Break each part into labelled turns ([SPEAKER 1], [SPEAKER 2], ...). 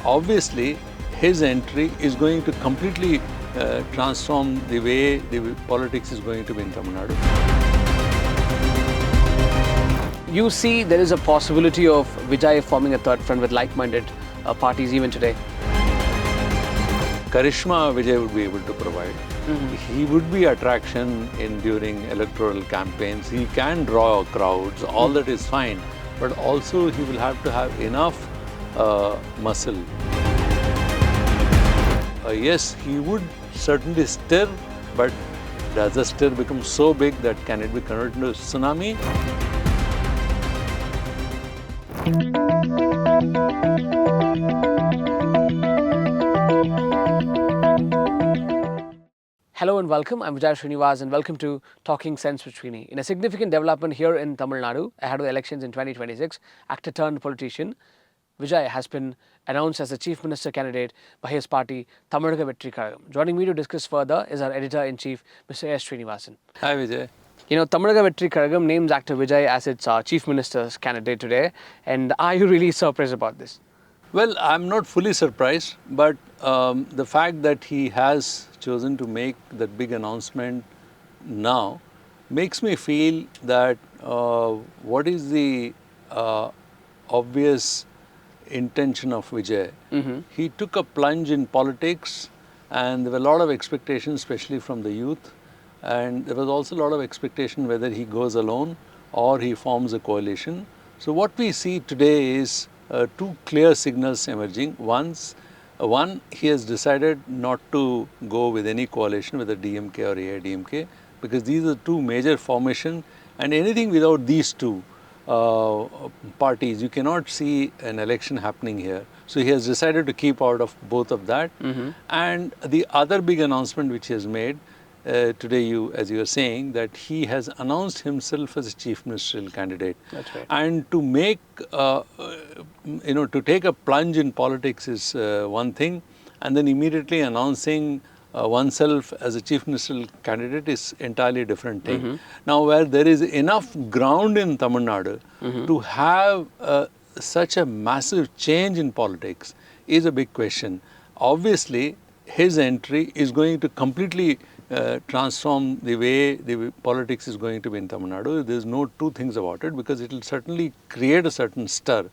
[SPEAKER 1] obviously his entry is going to completely transform the way the politics is going to be in Tamil Nadu.
[SPEAKER 2] You see there is a possibility of Vijay forming a third front with like-minded parties even today?
[SPEAKER 1] Charisma Vijay would be able to provide. He would be attraction during electoral campaigns. He can draw crowds, all that is fine. But also he will have to have enough muscle. Yes, he would certainly stir, but does the stir become so big that can it be converted into a tsunami?
[SPEAKER 2] Hello and welcome. I'm Vijay Srinivasan and welcome to Talking Sense with Srini. In a significant development here in Tamil Nadu ahead of the elections in 2026, actor turned politician Vijay has been announced as the Chief Minister candidate by his party, Tamil Nadu Assembly. Joining me to discuss further is our Editor-in-Chief, Mr. S. Srinivasan.
[SPEAKER 1] Hi Vijay.
[SPEAKER 2] You know, Tamil Nadu Assembly names actor Vijay as its Chief Minister's candidate today. And are you really surprised about this?
[SPEAKER 1] Well, I'm not fully surprised, but the fact that he has chosen to make that big announcement now makes me feel that what is the obvious intention of Vijay? He took a plunge in politics and there were a lot of expectations, especially from the youth. And there was also a lot of expectation whether he goes alone or he forms a coalition. So what we see today is two clear signals emerging. One, he has decided not to go with any coalition, whether DMK or AIADMK, because these are two major formations, and anything without these two parties, you cannot see an election happening here. So he has decided to keep out of both of that. And the other big announcement which he has made today, as you are saying, that he has announced himself as a chief ministerial candidate.
[SPEAKER 2] That's right.
[SPEAKER 1] And to make, to take a plunge in politics is one thing, and then immediately announcing oneself as a chief ministerial candidate is entirely different thing. Now, where there is enough ground in Tamil Nadu to have such a massive change in politics is a big question. Obviously, his entry is going to completely transform the way the politics is going to be in Tamil Nadu. There's no two things about it, because it will certainly create a certain stir.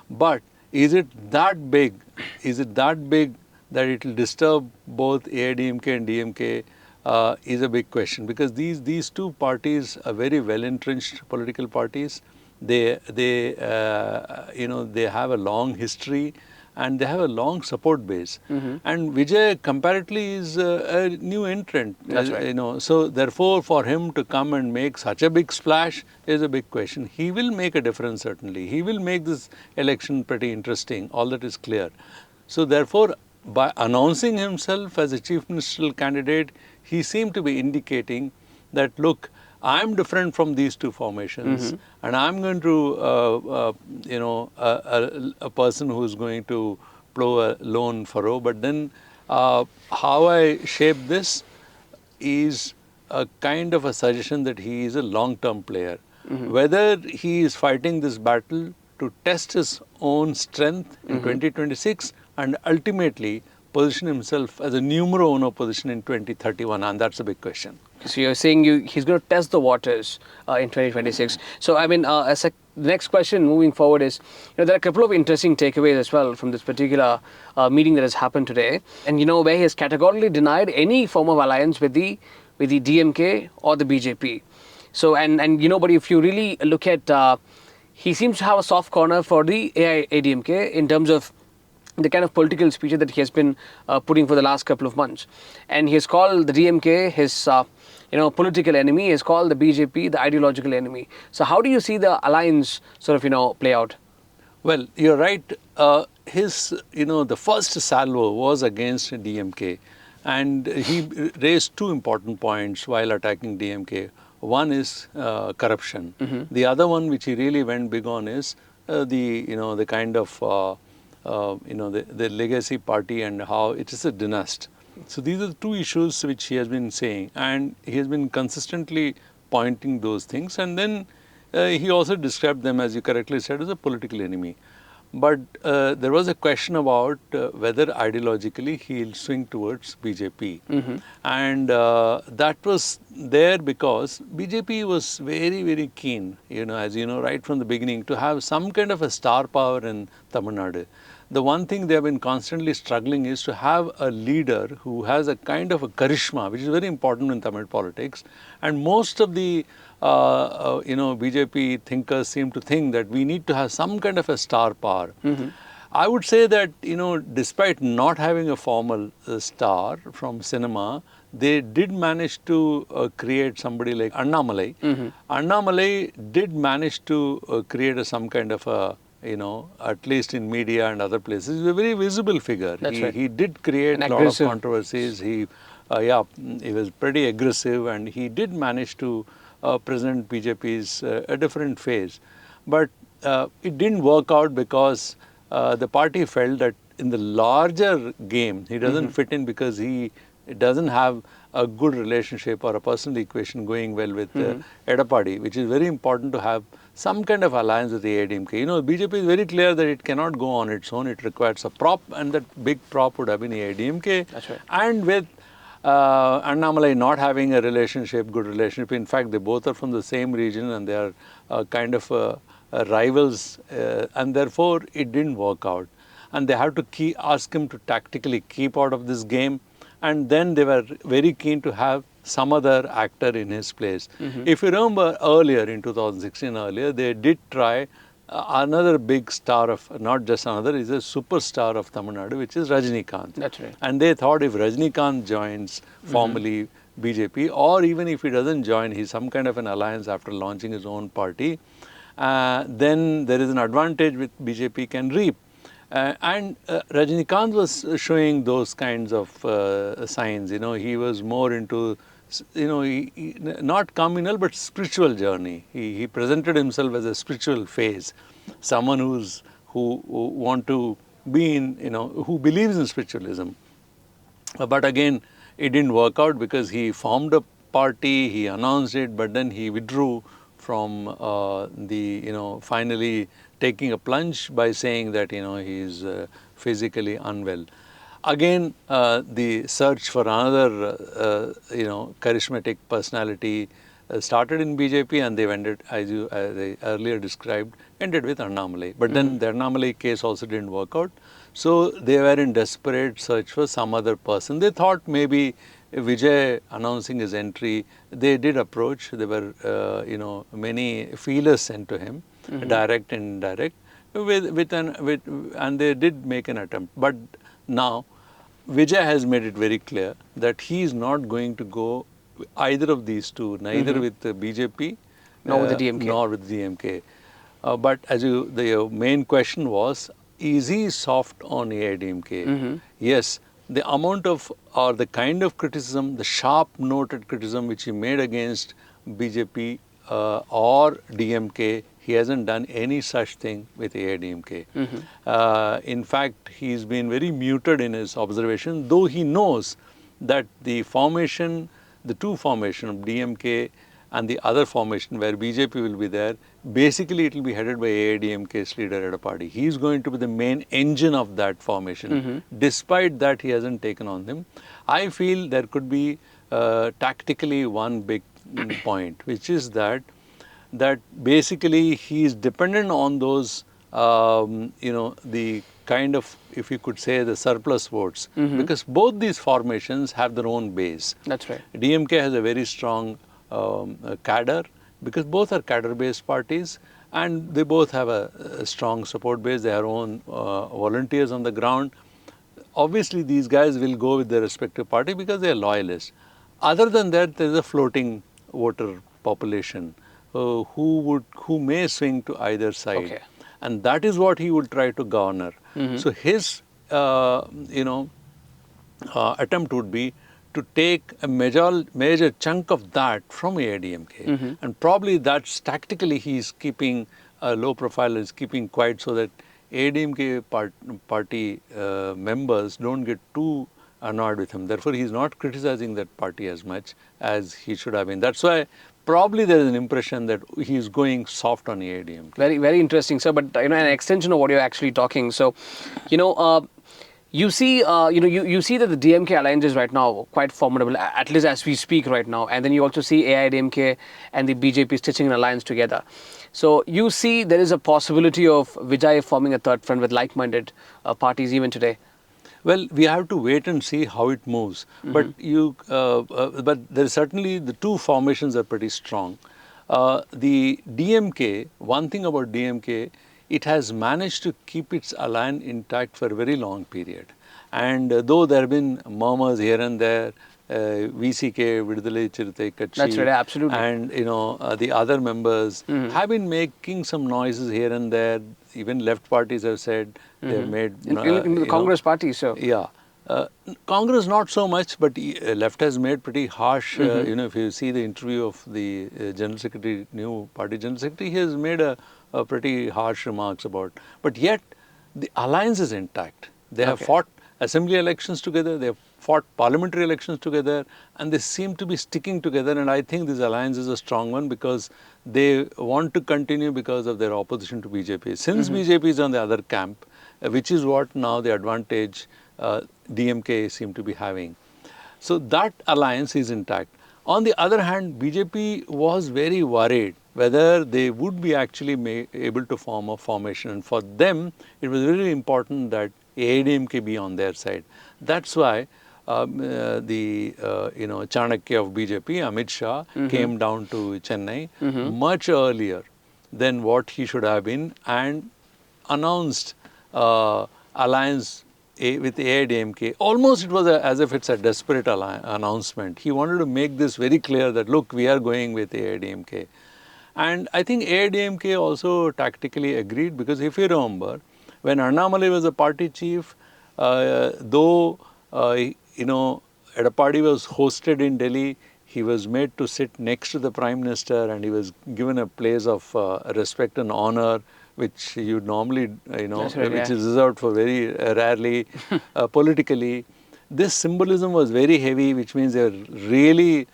[SPEAKER 1] But is it that big? Is it that big that it will disturb both AIADMK and DMK is a big question, because these two parties are very well entrenched political parties. They have a long history and they have a long support base. And Vijay comparatively is a new entrant.
[SPEAKER 2] That's right.
[SPEAKER 1] So therefore for him to come and make such a big splash is a big question. He will make a difference, certainly. He will make this election pretty interesting. All that is clear. So therefore, by announcing himself as a chief ministerial candidate, he seemed to be indicating that, look, I'm different from these two formations, and I'm going to, a person who's going to plow a lone furrow. But then how I shape this is a kind of a suggestion that he is a long-term player. Whether he is fighting this battle to test his own strength in 2026 and ultimately position himself as a numero uno position in 2031, and that's a big question.
[SPEAKER 2] So you're saying he's going to test the waters in 2026. So I mean, the next question moving forward is, there are a couple of interesting takeaways as well from this particular meeting that has happened today, and where he has categorically denied any form of alliance with the DMK or the BJP. So but if you really look at, he seems to have a soft corner for the AIADMK in terms of the kind of political speech that he has been putting for the last couple of months. And he has called the DMK his political enemy. He has called the BJP the ideological enemy. So how do you see the alliance sort of, play out?
[SPEAKER 1] Well, you're right. The first salvo was against DMK. And he raised two important points while attacking DMK. One is corruption. The other one, which he really went big on, is the kind of the legacy party and how it is a dynasty. So these are the two issues which he has been saying, and he has been consistently pointing those things. And then he also described them, as you correctly said, as a political enemy. But there was a question about whether ideologically he'll swing towards BJP. And that was there because BJP was very, very keen, as you know, right from the beginning, to have some kind of a star power in Tamil Nadu. The one thing they have been constantly struggling is to have a leader who has a kind of a charisma, which is very important in Tamil politics. And most of the BJP thinkers seem to think that we need to have some kind of a star power. I would say that, despite not having a formal star from cinema, they did manage to create somebody like Annamalai. Annamalai did manage to create some kind of a, at least in media and other places, he's a very visible figure. He did create a lot of controversies. He was pretty aggressive, and he did manage to present BJP's a different phase. But it didn't work out because the party felt that in the larger game, he doesn't fit in because he doesn't have a good relationship or a personal equation going well with Edapadi, which is very important to have some kind of alliance with the AIADMK. BJP is very clear that it cannot go on its own. It requires a prop, and that big prop would have been AIADMK.
[SPEAKER 2] That's right.
[SPEAKER 1] And with Annamalai not having a good relationship. In fact, they both are from the same region, and they are kind of rivals, and therefore it didn't work out. And they had to ask him to tactically keep out of this game, and then they were very keen to have some other actor in his place. If you remember earlier, in 2016 they did try another big star of, not just another, is a superstar of Tamil Nadu, which is Rajinikanth.
[SPEAKER 2] That's right.
[SPEAKER 1] And they thought if Rajinikanth joins formally BJP, or even if he doesn't join, he's some kind of an alliance after launching his own party, then there is an advantage which BJP can reap. And Rajinikanth was showing those kinds of signs. He was more into, not communal but spiritual journey. He presented himself as a spiritual phase, someone who want to be in, who believes in spiritualism. But again, it didn't work out because he formed a party, he announced it, but then he withdrew from finally taking a plunge by saying that, he is physically unwell. Again, the search for another, charismatic personality started in BJP, and they ended, as I earlier described, ended with Annamalai. But then the Annamalai case also didn't work out. So they were in desperate search for some other person. They thought maybe Vijay announcing his entry, they did approach. There were, many feelers sent to him, direct and indirect, and they did make an attempt. But now, Vijay has made it very clear that he is not going to go either of these two, neither with the BJP
[SPEAKER 2] nor with the DMK.
[SPEAKER 1] Nor with the DMK. But as the main question was, is he soft on AIADMK? Yes, the amount of, or the kind of criticism, the sharp-noted criticism which he made against BJP or DMK, he hasn't done any such thing with AIADMK. In fact, he's been very muted in his observation, though he knows that the formation, the two formation of DMK and the other formation where BJP will be there, basically it will be headed by AIADMK's leader Edapadi. He is going to be the main engine of that formation. Despite that, he hasn't taken on him. I feel there could be tactically one big point, which is that basically he is dependent on those, the kind of, if you could say, the surplus votes, because both these formations have their own base.
[SPEAKER 2] That's right.
[SPEAKER 1] DMK has a very strong cadre, because both are cadre-based parties, and they both have a strong support base, their own volunteers on the ground. Obviously, these guys will go with their respective party because they are loyalists. Other than that, there is a floating voter population who may swing to either side.
[SPEAKER 2] Okay.
[SPEAKER 1] And that is what he would try to garner. So his, attempt would be to take a major chunk of that from AIADMK. And probably that's tactically he is keeping a low profile, is keeping quiet so that AIADMK party members don't get too annoyed with him. Therefore, he is not criticizing that party as much as he should have been. That's why probably there is an impression that he is going soft on AIADMK.
[SPEAKER 2] Very, very interesting, sir. But an extension of what you're actually talking. So, you see, you see that the DMK alliance is right now quite formidable, at least as we speak right now. And then you also see AIADMK and the BJP stitching an alliance together. So you see there is a possibility of Vijay forming a third front with like-minded parties even today.
[SPEAKER 1] Well, we have to wait and see how it moves. But but there is certainly the two formations are pretty strong. The DMK, one thing about DMK, it has managed to keep its alliance intact for a very long period. And though there have been murmurs here and there, VCK, Vidudalai Chirutai Katchi,
[SPEAKER 2] That's right, absolutely.
[SPEAKER 1] and the other members have been making some noises here and there. Even left parties have said they have made
[SPEAKER 2] In the Congress party, sir.
[SPEAKER 1] Yeah. Congress not so much, but left has made pretty harsh, if you see the interview of the General Secretary, new party General Secretary, he has made a pretty harsh remarks about. But yet, the alliance is intact. They have fought assembly elections together, they have fought parliamentary elections together, and they seem to be sticking together. And I think this alliance is a strong one because they want to continue because of their opposition to BJP. Since BJP is on the other camp, which is what now the advantage DMK seem to be having. So that alliance is intact. On the other hand, BJP was very worried whether they would be actually able to form a formation. And for them, it was really important that AIADMK be on their side. That's why the Chanakya of BJP, Amit Shah, came down to Chennai much earlier than what he should have been and announced alliance with AIADMK. Almost it was as if it's a desperate announcement. He wanted to make this very clear that look, we are going with AIADMK. And I think AIADMK also tactically agreed because if you remember, when Annamalai was a party chief, though Edappadi was hosted in Delhi, he was made to sit next to the Prime Minister and he was given a place of respect and honor, which you normally, which is reserved for very rarely politically. This symbolism was very heavy, which means they're really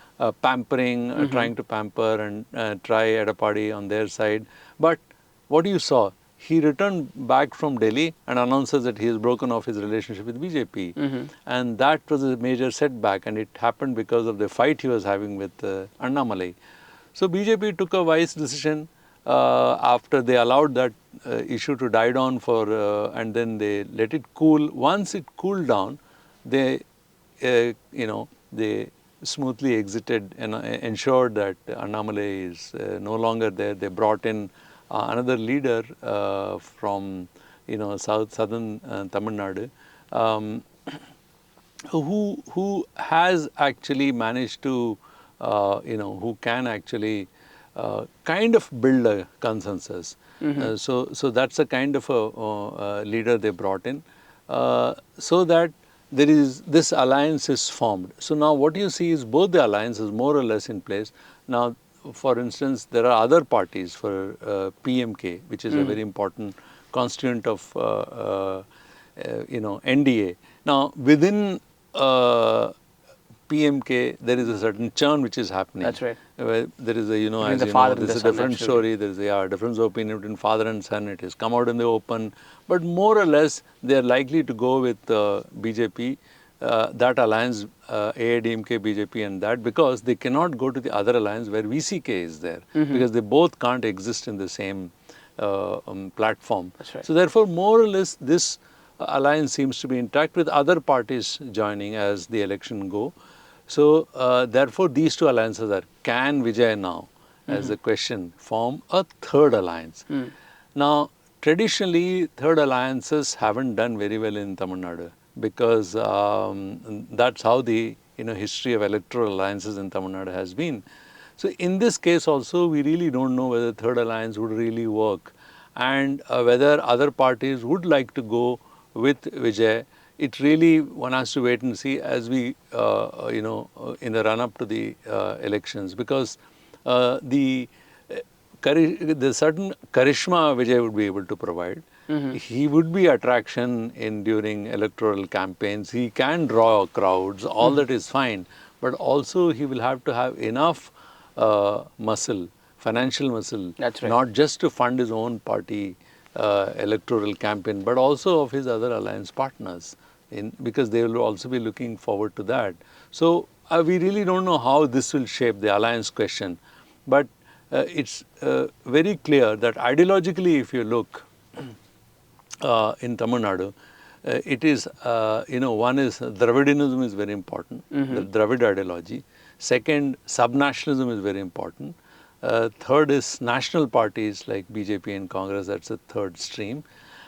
[SPEAKER 1] pampering, trying to pamper and try Edappadi on their side. But what you saw, he returned back from Delhi and announces that he has broken off his relationship with BJP. And that was a major setback, and it happened because of the fight he was having with Annamalai. So BJP took a wise decision after they allowed that issue to die down and then they let it cool. Once it cooled down, they, they smoothly exited and ensured that Annamalai is no longer there. They brought in another leader from southern Tamil Nadu who has actually managed to who can actually kind of build a consensus. So that's a kind of a leader they brought in so that this alliance is formed. So now what you see is both the alliances more or less in place. Now, for instance, there are other parties for PMK, which is a very important constituent of NDA. Now, within PMK, there is a certain churn which is happening.
[SPEAKER 2] That's right.
[SPEAKER 1] There is there's a different story. There is a difference of opinion between father and son. It has come out in the open. But more or less, they are likely to go with BJP, that alliance, AIADMK, BJP and that, because they cannot go to the other alliance where VCK is there. Because they both can't exist in the same platform.
[SPEAKER 2] That's right.
[SPEAKER 1] So therefore, more or less, this alliance seems to be intact with other parties joining as the election go. So therefore, these two alliances are, can Vijay now, as the question, form a third alliance? Now, traditionally, third alliances haven't done very well in Tamil Nadu because that's how the history of electoral alliances in Tamil Nadu has been. So in this case also, we really don't know whether third alliance would really work and whether other parties would like to go with Vijay. It really, one has to wait and see as we, in the run-up to the elections, because the certain charisma Vijay would be able to provide. He would be attraction during electoral campaigns. He can draw crowds. All that is fine, but also he will have to have enough muscle, financial muscle,
[SPEAKER 2] That's right.
[SPEAKER 1] not just to fund his own party electoral campaign, but also of his other alliance partners, because they will also be looking forward to that. So we really don't know how this will shape the alliance question, but it's very clear that ideologically, if you look in Tamil Nadu, it is, one is Dravidianism is very important, the Dravid ideology. Second, subnationalism is very important. Third is national parties like BJP and Congress, that's the third stream.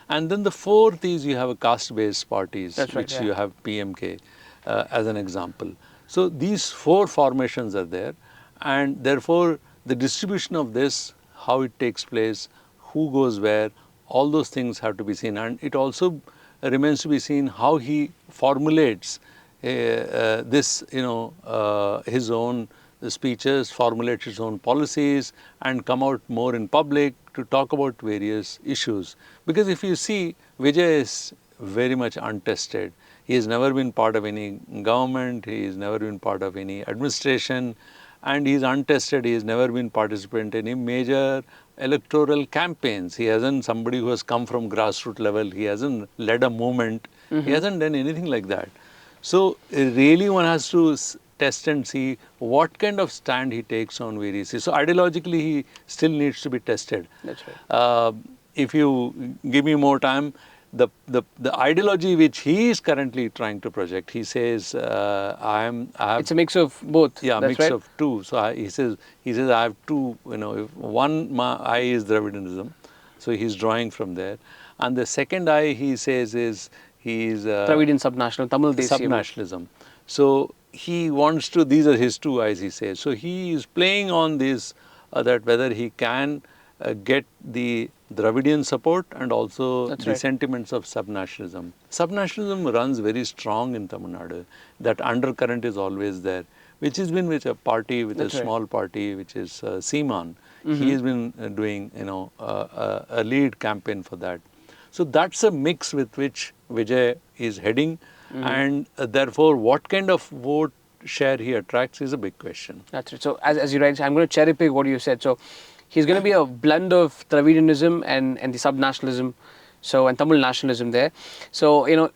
[SPEAKER 1] And then the fourth is you have a caste-based parties,
[SPEAKER 2] That's right,
[SPEAKER 1] which
[SPEAKER 2] yeah.
[SPEAKER 1] you have PMK as an example. So these four formations are there, and therefore the distribution of this, how it takes place, who goes where, all those things have to be seen. And it also remains to be seen how he formulates this, his own speeches, formulates his own policies, and come out more in public to talk about various issues. Because if you see, Vijay is very much untested. He has never been part of any government, he has never been part of any administration, and he is untested. He has never been participant in any major electoral campaigns. He hasn't somebody who has come from grassroots level. He hasn't led a movement. He hasn't done anything like that. So really one has to test and see what kind of stand he takes on various issues. So ideologically he still needs to be tested.
[SPEAKER 2] That's right.
[SPEAKER 1] If you give me more time, the ideology which he is currently trying to project, he says,
[SPEAKER 2] It's a mix of both.
[SPEAKER 1] yeah,
[SPEAKER 2] That's
[SPEAKER 1] mix
[SPEAKER 2] right.
[SPEAKER 1] of two. So he says I have two. If one eye is Dravidianism, so he's drawing from there, and the second eye he says is
[SPEAKER 2] Dravidian subnational, Tamil Desiyam.
[SPEAKER 1] subnationalism. So he wants to. These are his two eyes. He says. So he is playing on this that whether he can get the Dravidian support and also
[SPEAKER 2] That's
[SPEAKER 1] the
[SPEAKER 2] right.
[SPEAKER 1] sentiments of subnationalism. Subnationalism runs very strong in Tamil Nadu. That undercurrent is always there, which has been with a party, with
[SPEAKER 2] That's
[SPEAKER 1] a
[SPEAKER 2] right.
[SPEAKER 1] small party, which is Seaman. He has been doing, a lead campaign for that. So that's a mix with which Vijay is heading, and therefore what kind of vote share he attracts is a big question.
[SPEAKER 2] That's right. So as you write, I'm going to cherry pick what you said. So he's going to be a blend of Dravidianism and the subnationalism, and Tamil nationalism there. So do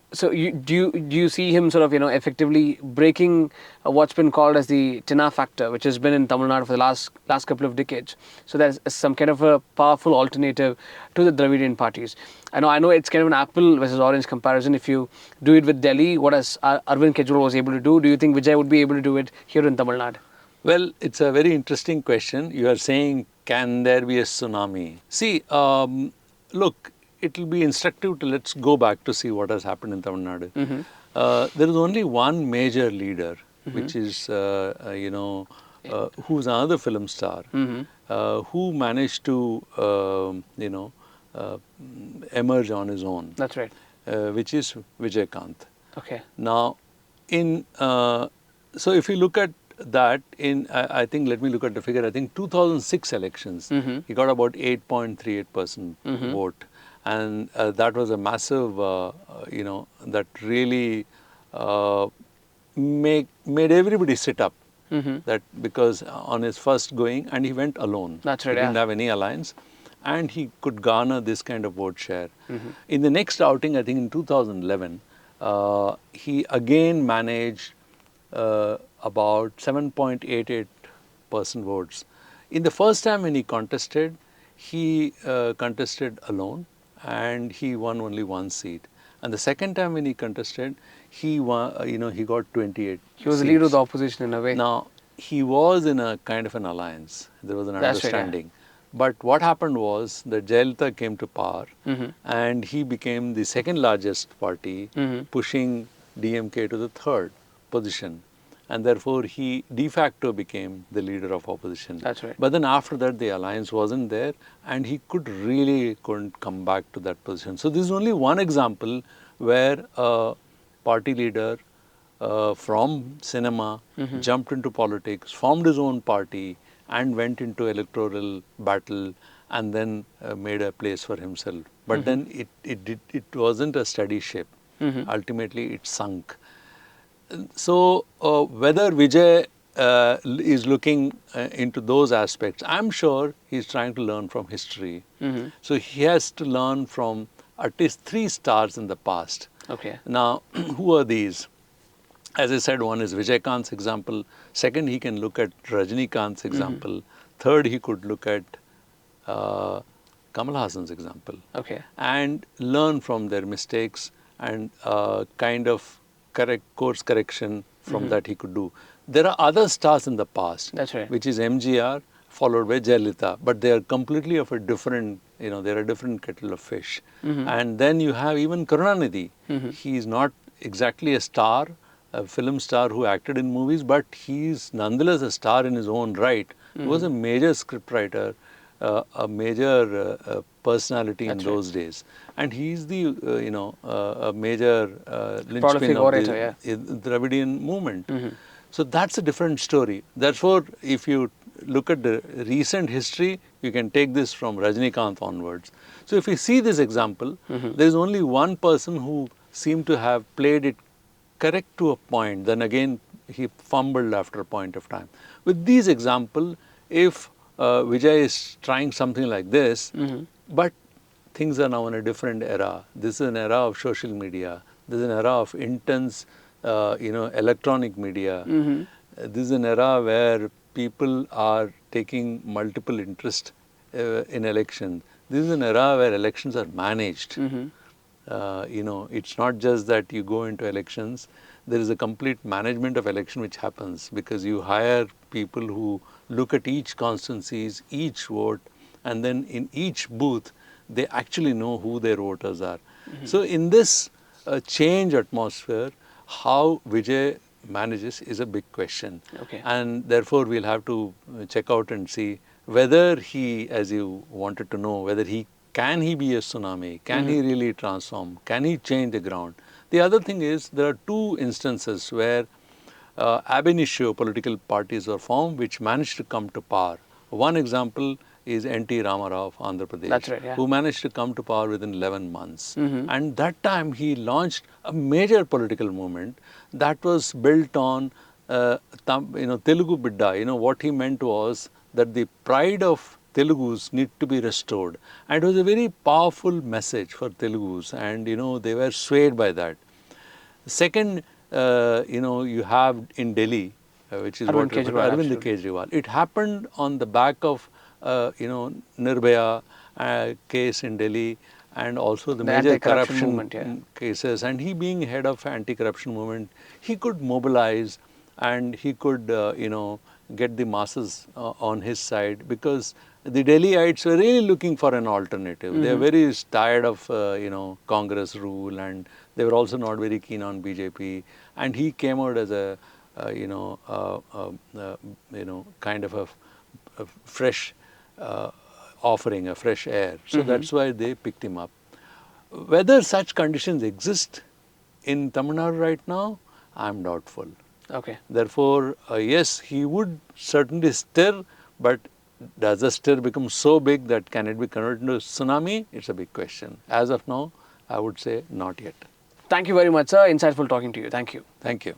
[SPEAKER 2] you see him sort of effectively breaking what's been called as the Tina factor, which has been in Tamil Nadu for the last couple of decades. So there's some kind of a powerful alternative to the Dravidian parties. I know it's kind of an apple versus orange comparison. If you do it with Delhi, what has Arvind Kejriwal was able to do you think Vijay would be able to do it here in Tamil Nadu?
[SPEAKER 1] Well, it's a very interesting question. You are saying, can there be a tsunami? See, look, it will be instructive to let's go back to see what has happened in Tamil Nadu. There is only one major leader, which is, who's another film star, who managed to, emerge on his own.
[SPEAKER 2] That's right.
[SPEAKER 1] Which is Vijay.
[SPEAKER 2] Okay.
[SPEAKER 1] Now, so if you look at that I think, let me look at the figure. I think 2006 elections, he got about 8.38% vote, and that was a massive, that really made everybody sit up. That because on his first going, and he went alone.
[SPEAKER 2] That's right.
[SPEAKER 1] He didn't have any alliance, and he could garner this kind of vote share. In the next outing, I think in 2011, he again managed about 7.88% votes. In the first time when he contested alone, and he won only one seat. And the second time when he contested, he won, he got 28
[SPEAKER 2] He was
[SPEAKER 1] seats.
[SPEAKER 2] the leader of the opposition in a way.
[SPEAKER 1] Now, he was in a kind of an alliance. There was an
[SPEAKER 2] That's right, yeah.
[SPEAKER 1] understanding. But what happened was that Jayalalitha came to power, and he became the second largest party, pushing DMK to the third position. And therefore, he de facto became the leader of opposition.
[SPEAKER 2] That's right.
[SPEAKER 1] But then after that, the alliance wasn't there, and he couldn't come back to that position. So this is only one example where a party leader from cinema jumped into politics, formed his own party, and went into electoral battle, and then made a place for himself. But then it wasn't a steady ship. Ultimately, it sunk. So whether Vijay is looking into those aspects. I'm sure he's trying to learn from history. So he has to learn from at least 3 stars in the past.
[SPEAKER 2] Okay.
[SPEAKER 1] Now, who are these? As I said, one is Vijay Kant's example. Second, he can look at Rajnikant's example. Third, he could look at Kamal Hassan's example.
[SPEAKER 2] Okay.
[SPEAKER 1] And learn from their mistakes and kind of course correction from that he could do. There are other stars in the past,
[SPEAKER 2] That's right.
[SPEAKER 1] which is MGR followed by Jayalalitha, but they are completely of a different, they're a different kettle of fish. And then you have even Karunanidhi. He is not exactly a star, a film star who acted in movies, but he is nonetheless a star in his own right. He was a major scriptwriter, a major personality in those days, and he's the a major linchpin of
[SPEAKER 2] orator,
[SPEAKER 1] the Dravidian movement. So that's a different story. Therefore, if you look at the recent history, you can take this from Rajnikant onwards. So if you see this example, there is only one person who seemed to have played it correct to a point. Then again, he fumbled after a point of time. With these examples, if Vijay is trying something like this, but things are now in a different era. This is an era of social media. This is an era of intense, electronic media. This is an era where people are taking multiple interest in election. This is an era where elections are managed. It's not just that you go into elections. There is a complete management of election which happens because you hire people who look at each constituencies, each vote, and then in each booth, they actually know who their voters are. So in this change atmosphere, how Vijay manages is a big question.
[SPEAKER 2] Okay.
[SPEAKER 1] And therefore, we'll have to check out and see whether he, as you wanted to know, whether can he be a tsunami? Can he really transform? Can he change the ground? The other thing is, there are 2 instances where ab initio political parties were formed which managed to come to power. One example is N.T. Ramarao of Andhra Pradesh,
[SPEAKER 2] That's right, yeah.
[SPEAKER 1] who managed to come to power within 11 months. And that time he launched a major political movement that was built on Telugu Bidda. What he meant was that the pride of Telugus need to be restored. And it was a very powerful message for Telugus, and they were swayed by that. Second, you have in Delhi, which is
[SPEAKER 2] Arvind Kejriwal,
[SPEAKER 1] Kejriwal. It happened on the back of Nirbhaya case in Delhi, and also the major corruption
[SPEAKER 2] movement,
[SPEAKER 1] cases. And he being head of anti-corruption movement, he could mobilize and he could get the masses on his side, because the Delhiites were really looking for an alternative. They are very tired of Congress rule, and they were also not very keen on BJP. And he came out as a kind of a fresh offering, a fresh air. So that's why they picked him up. Whether such conditions exist in Tamil Nadu right now, I'm doubtful.
[SPEAKER 2] Okay.
[SPEAKER 1] Therefore, yes, he would certainly stir, but does the stir become so big that can it be converted into a tsunami? It's a big question. As of now, I would say not yet.
[SPEAKER 2] Thank you very much, sir. Insightful talking to you. Thank you.
[SPEAKER 1] Thank you.